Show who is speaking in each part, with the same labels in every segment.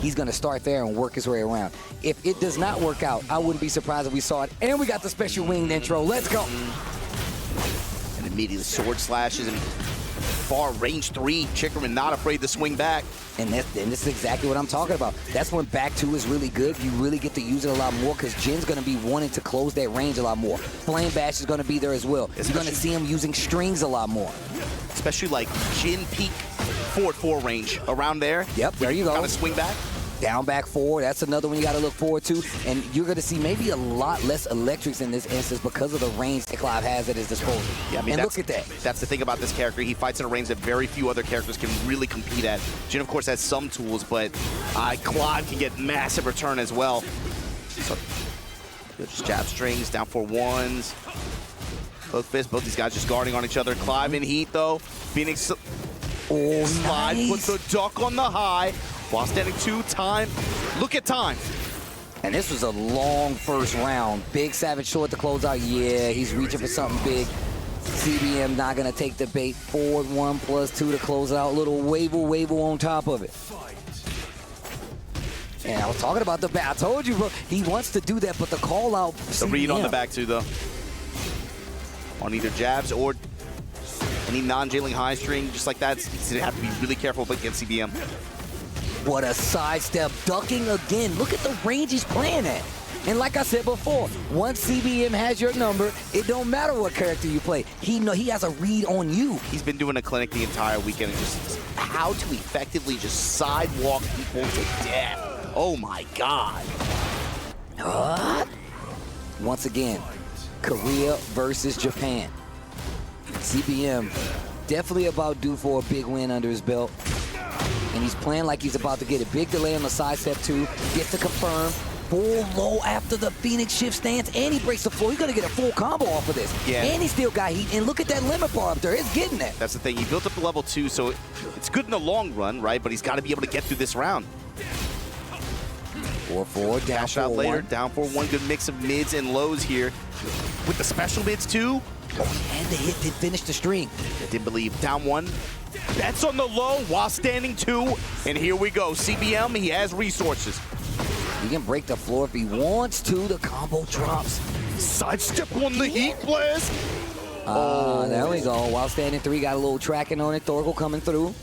Speaker 1: he's going to start there and work his way around. If it does not work out, I wouldn't be surprised if we saw it. And we got the special winged intro. Let's go.
Speaker 2: And immediately sword slashes and far range 3. Chikurian not afraid to swing back.
Speaker 1: And this is exactly what I'm talking about. That's when back 2 is really good. You really get to use it a lot more because Jin's going to be wanting to close that range a lot more. Flame Bash is going to be there as well. You're going to see him using strings a lot more.
Speaker 2: Especially like Jin peak forward 4 range around there.
Speaker 1: Yep, there you go.
Speaker 2: Kind of swing back.
Speaker 1: Down back 4, that's another one you got to look forward to. And you're going to see maybe a lot less electrics in this instance because of the range that Clive has at his disposal.
Speaker 2: Yeah, I mean,
Speaker 1: and look at that.
Speaker 2: That's the thing about this character. He fights in a range that very few other characters can really compete at. Jin, of course, has some tools, but Clive can get massive return as well. So, just jab strings, down 4-1s. Both fists, both these guys just guarding on each other. Clive in heat, though. Phoenix slide,
Speaker 1: nice.
Speaker 2: puts the duck on the high. While standing 2 time. Look at time.
Speaker 1: And this was a long first round. Big Savage short to close out. Yeah, he's reaching for something big. CBM not going to take the bait. Forward 1 + 2 to close it out. Little wave on top of it. And I was talking about the back. I told you, bro. He wants to do that, but the call out.
Speaker 2: The read on the back, too, though. On either jabs or any non-jailing high string, just like that. He's going to have to be really careful against CBM.
Speaker 1: What a sidestep, ducking again. Look at the range he's playing at. And like I said before, once CBM has your number, it don't matter what character you play. He has a read on you.
Speaker 2: He's been doing a clinic the entire weekend and just how to effectively just sidewalk people to death. Oh my God.
Speaker 1: Once again, Korea versus Japan. CBM definitely about due for a big win under his belt. And he's playing like he's about to get a big delay on the side step 2. Gets to confirm. Full low after the Phoenix shift stance. And he breaks the floor. He's going to get a full combo off of this.
Speaker 2: Yeah.
Speaker 1: And he still got heat. And look at that limit bar up there. It's getting there.
Speaker 2: That's the thing. He built up to level 2, so it's good in the long run, right? But he's got to be able to get through this round.
Speaker 1: 4-4, down
Speaker 2: Dash out
Speaker 1: 4-1.
Speaker 2: later. Down 4-1. Good mix of mids and lows here. With the special mids, too.
Speaker 1: And the hit did finish the string.
Speaker 2: I did believe. Down 1. That's on the low while standing 2. And here we go. CBM, he has resources.
Speaker 1: He can break the floor if he wants to. The combo drops.
Speaker 2: Sidestep on the heat blast.
Speaker 1: There we go. While standing 3, got a little tracking on it. Thorgal coming through.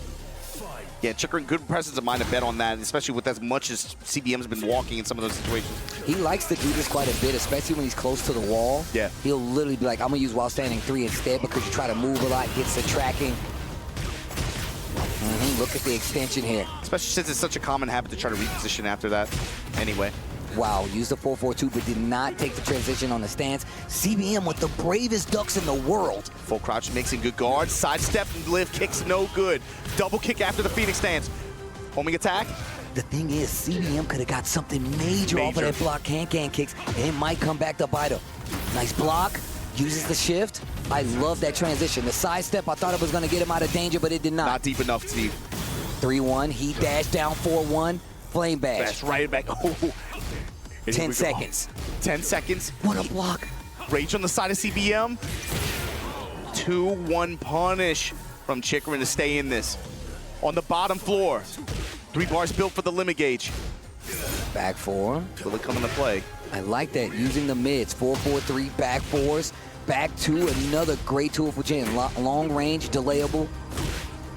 Speaker 2: Yeah, Chikurian, good presence of mind to bet on that, especially with as much as CBM's been walking in some of those situations.
Speaker 1: He likes to do this quite a bit, especially when he's close to the wall.
Speaker 2: Yeah.
Speaker 1: He'll literally be like, I'm going to use while standing 3 instead because you try to move a lot, gets the tracking. Look at the extension here.
Speaker 2: Especially since it's such a common habit to try to reposition after that anyway.
Speaker 1: Wow, used the 4-4-2, but did not take the transition on the stance. CBM with the bravest ducks in the world.
Speaker 2: Full crouch mixing good guard. Sidestep and lift kicks no good. Double kick after the Phoenix stance. Homing attack.
Speaker 1: The thing is, CBM could have got something major off of that block can kicks, and it might come back to bite him. Nice block. Uses the shift. I love that transition. The sidestep, I thought it was going to get him out of danger, but it did not.
Speaker 2: Not deep enough, Steve.
Speaker 1: 3-1, heat dash down 4-1, flame bash.
Speaker 2: Bash right back. Oh.
Speaker 1: 10 seconds.
Speaker 2: 10 seconds.
Speaker 1: What a block.
Speaker 2: Rage on the side of CBM. 2-1 punish from Chikurian to stay in this. On the bottom floor. 3 bars built for the limit gauge.
Speaker 1: Back 4.
Speaker 2: Will it come into play?
Speaker 1: I like that, using the mids. 4-4-3, back 4s. Back 2, another great tool for Jin. Long range, delayable.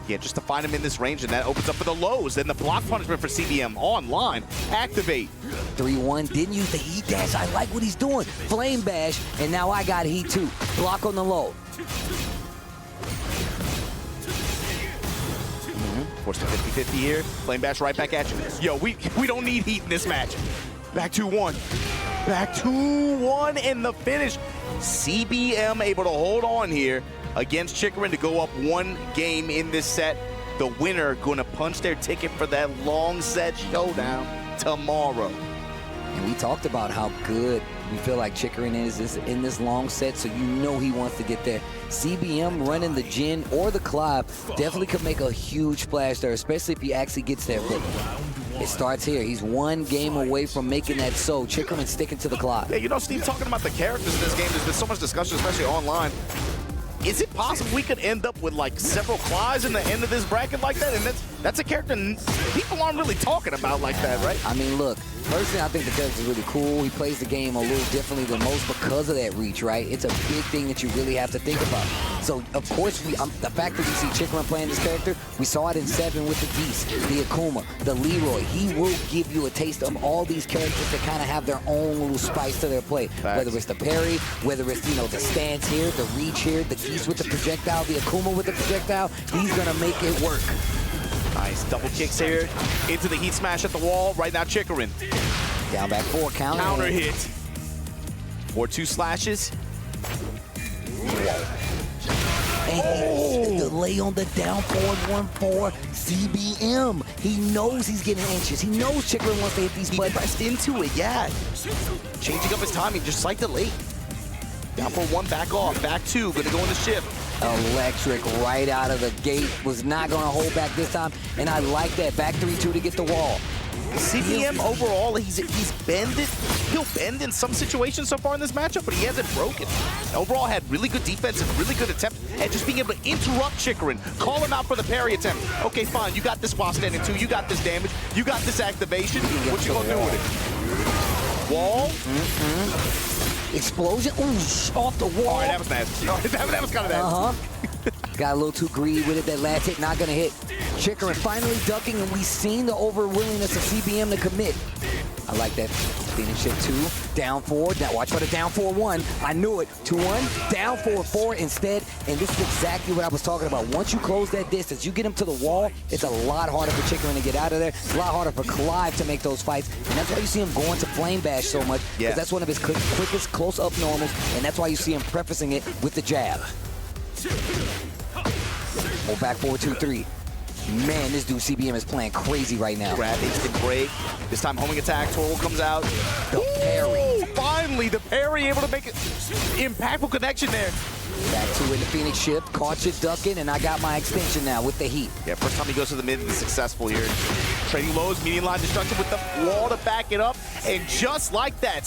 Speaker 2: Yeah, just to find him in this range, and that opens up for the lows. Then the block punishment for CBM online. Activate.
Speaker 1: 3-1, didn't use the heat dash. I like what he's doing. Flame bash, and now I got heat too. Block on the low.
Speaker 2: Force the 50-50 here. Flame bash right back at you. Yo, we don't need heat in this match. Back 2-1. Back 2-1 in the finish. CBM able to hold on here against Chikurian to go up 1 game in this set. The winner going to punch their ticket for that long set showdown tomorrow.
Speaker 1: And we talked about how good we feel like Chikurian is in this long set, so you know he wants to get there. CBM running the Jin or the Clive definitely could make a huge splash there, especially if he actually gets there. But it starts here. He's 1 game away from making that so. Chikurian sticking to the Clive.
Speaker 2: Yeah, you know, Steve, talking about the characters in this game, there's been so much discussion, especially online. Is it possible we could end up with like several Clives in the end of this bracket like that? And that's That's a character people aren't really talking about like that, right?
Speaker 1: I mean, look, personally, I think the character's really cool. He plays the game a little differently than most because of that reach, right? It's a big thing that you really have to think about. So, of course, the fact that we see Chikurian playing this character, we saw it in 7 with the Beast, the Akuma, the Leroy. He will give you a taste of all these characters that kind of have their own little spice to their play.
Speaker 2: Facts.
Speaker 1: Whether it's the parry, whether it's, you know, the stance here, the reach here, the Beast with the projectile, the Akuma with the projectile, he's going to make it work.
Speaker 2: Nice double kicks here into the heat smash at the wall. Right now, Chikurian.
Speaker 1: Down back 4,
Speaker 2: Counter hit. 4-2 slashes.
Speaker 1: And delay on the down forward 1-4 CBM. He knows he's getting anxious. He knows Chikurian wants to hit these buttons.
Speaker 2: He pressed into it, yeah. Changing up his timing, just like the late. Down for 1, back off. Back 2, gonna go in the shift.
Speaker 1: Electric right out of the gate. Was not going to hold back this time. And I like that. Back 3-2 to get the wall.
Speaker 2: CBM overall, he's bended. He'll bend in some situations so far in this matchup, but he hasn't broken. Overall, had really good defense and really good attempt at just being able to interrupt Chikurian, call him out for the parry attempt. Okay, fine, you got this while standing 2, you got this damage, you got this activation. What you gonna do with it? Wall?
Speaker 1: Explosion. Ooh, off the wall.
Speaker 2: All right, that was nasty. That was kind of nasty.
Speaker 1: Got a little too greedy with it. That last hit not going to hit. Chikurian finally ducking, and we've seen the over-willingness of CBM to commit. I like that. Finish hit 2, down 4. Now watch for the down 4-1. I knew it. 2-1, down 4-4 instead. And this is exactly what I was talking about. Once you close that distance, you get him to the wall, it's a lot harder for Chikurian to get out of there. It's a lot harder for Clive to make those fights. And that's why you see him going to Flame Bash so much. Because that's one of his quickest close-up normals. And that's why you see him prefacing it with the jab. Oh, back 4-2-3. Man, this dude CBM is playing crazy right now.
Speaker 2: Grab, instant break. This time homing attack. Toro comes out.
Speaker 1: The parry.
Speaker 2: Finally, the parry able to make an impactful connection there.
Speaker 1: Back 2 in the Phoenix shift. Caught you ducking, and I got my extension now with the heat.
Speaker 2: Yeah, first time he goes to the mid and is successful here. Trading lows, median line destruction with the wall to back it up. And just like that,